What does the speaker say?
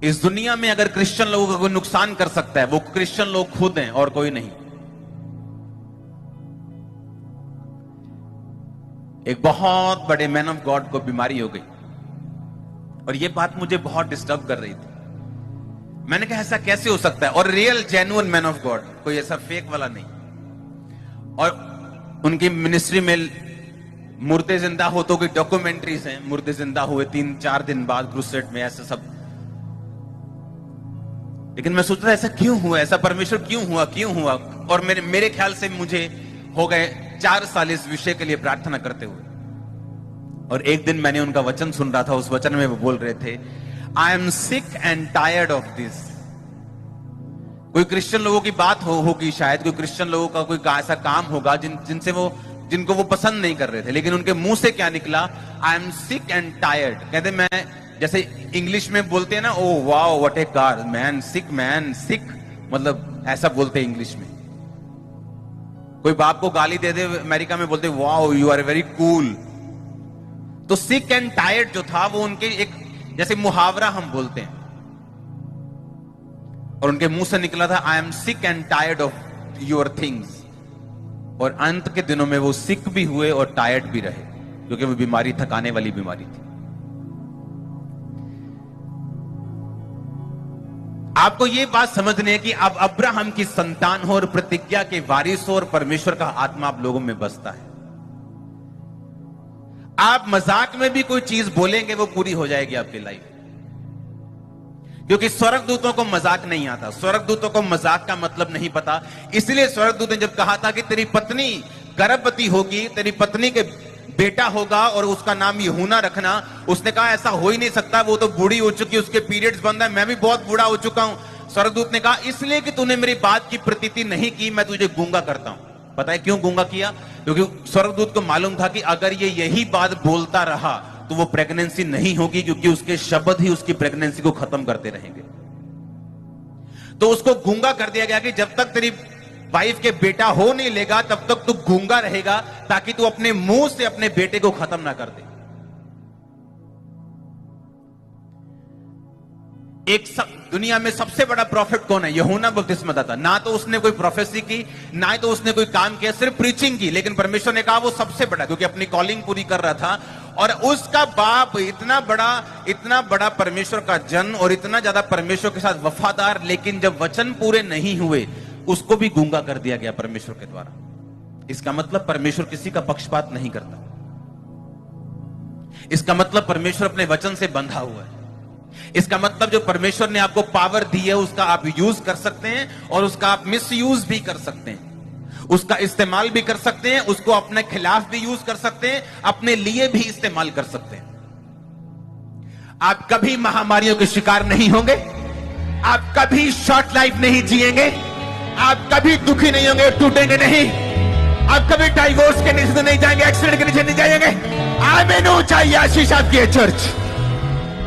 इस दुनिया में अगर क्रिश्चियन लोगों का कोई नुकसान कर सकता है वो क्रिश्चियन लोग खुद हैं और कोई नहीं। एक बहुत बड़े मैन ऑफ गॉड को बीमारी हो गई और ये बात मुझे बहुत डिस्टर्ब कर रही थी। मैंने कहा ऐसा कैसे हो सकता है, और real genuine man of God, कोई ऐसा फेक वाला नहीं। और उनकी मिनिस्ट्री में मुर्दे जिंदा होतों की डॉक्यूमेंट्रीज हैं, मुर्दे जिंदा हुए 3-4 दिन बाद क्रूसेड में, ऐसे सब। लेकिन मैं सोच रहा ऐसा क्यों हुआ, ऐसा परमेश्वर क्यों हुआ। और मेरे ख्याल से मुझे हो गए 4 साल इस विषय के लिए प्रार्थना करते हुए। और एक दिन मैंने उनका वचन सुन रहा था, उस वचन में वो बोल रहे थे, आई am sick and tired of this. कोई क्रिश्चियन लोगों की बात होगी शायद, कोई क्रिश्चियन लोगों का कोई ऐसा काम होगा जिनको वो पसंद नहीं कर रहे थे, लेकिन उनके मुंह से क्या निकला, I am sick and tired. कहते मैं, जैसे इंग्लिश में बोलते हैं ना, oh wow what a car, man sick, मतलब ऐसा बोलते हैं इंग्लिश में। कोई बाप को गाली दे दे अमेरिका में बोलते wow you are very cool. तो सिक एंड टायर्ड जो था वो उनके एक जैसे मुहावरा हम बोलते हैं, और उनके मुंह से निकला था आई am sick and tired of your things. और अंत के दिनों में वो सिक भी हुए और टायर्ड भी रहे, क्योंकि वो बीमारी थकाने वाली बीमारी थी। आपको ये बात समझनी है कि अब अब्राहम की संतान हो और प्रतिज्ञा के वारिस हो और परमेश्वर का आत्मा आप लोगों में बसता है। आप मजाक में भी कोई चीज बोलेंगे वो पूरी हो जाएगी आपकी लाइफ, क्योंकि स्वर्गदूतों को मजाक नहीं आता, स्वर्गदूतों को मजाक का मतलब नहीं पता। इसलिए स्वर्गदूत ने जब कहा था कि तेरी पत्नी गर्भवती होगी, तेरी पत्नी के बेटा होगा और उसका नाम यूहन्ना रखना, उसने कहा ऐसा हो ही नहीं सकता, वो तो बूढ़ी हो चुकी, उसके पीरियड्स बंद है, मैं भी बहुत बूढ़ा हो चुका हूं। स्वर्गदूत ने कहा इसलिए कि तूने मेरी बात की प्रतीति नहीं की, मैं तुझे गूंगा करता हूं। पता है क्यों गूंगा किया? क्योंकि स्वर्गदूत को मालूम था कि अगर ये यही बात बोलता रहा तो वो प्रेगनेंसी नहीं होगी, क्योंकि उसके शब्द ही उसकी प्रेगनेंसी को खत्म करते रहेंगे। तो उसको गूंगा कर दिया गया कि जब तक तेरी वाइफ के बेटा हो नहीं लेगा तब तक तू गूंगा रहेगा, ताकि तू अपने मुंह से अपने बेटे को खत्म ना कर दे। दुनिया में सबसे बड़ा प्रॉफिट कौन है? यूहन्ना बपतिस्मदाता। ना तो उसने कोई प्रोफेसी की, ना तो उसने कोई काम किया, सिर्फ प्रीचिंग की, लेकिन परमेश्वर ने कहा वो सबसे बड़ा, क्योंकि अपनी कॉलिंग पूरी कर रहा था। और उसका बाप इतना बड़ा परमेश्वर का जन और इतना ज्यादा परमेश्वर के साथ वफादार, लेकिन जब वचन पूरे नहीं हुए उसको भी गूंगा कर दिया गया परमेश्वर के द्वारा। इसका मतलब परमेश्वर किसी का पक्षपात नहीं करता। इसका मतलब परमेश्वर अपने वचन से बंधा हुआ है। इसका मतलब जो परमेश्वर ने आपको पावर दी है उसका आप यूज कर सकते हैं और उसका आप मिस यूज भी कर सकते हैं, उसका इस्तेमाल भी कर सकते हैं, उसको अपने खिलाफ भी यूज कर सकते हैं, अपने लिए भी इस्तेमाल कर सकते हैं। आप कभी महामारियों के शिकार नहीं होंगे, आप कभी शॉर्ट लाइफ नहीं जिएंगे, आप कभी दुखी नहीं होंगे, टूटेंगे नहीं, आप कभी डाइवोर्स के नीचे नहीं जाएंगे, एक्सीडेंट के नीचे नहीं जाएंगे। आमीन। चाहिए आशीष आपकी चर्च।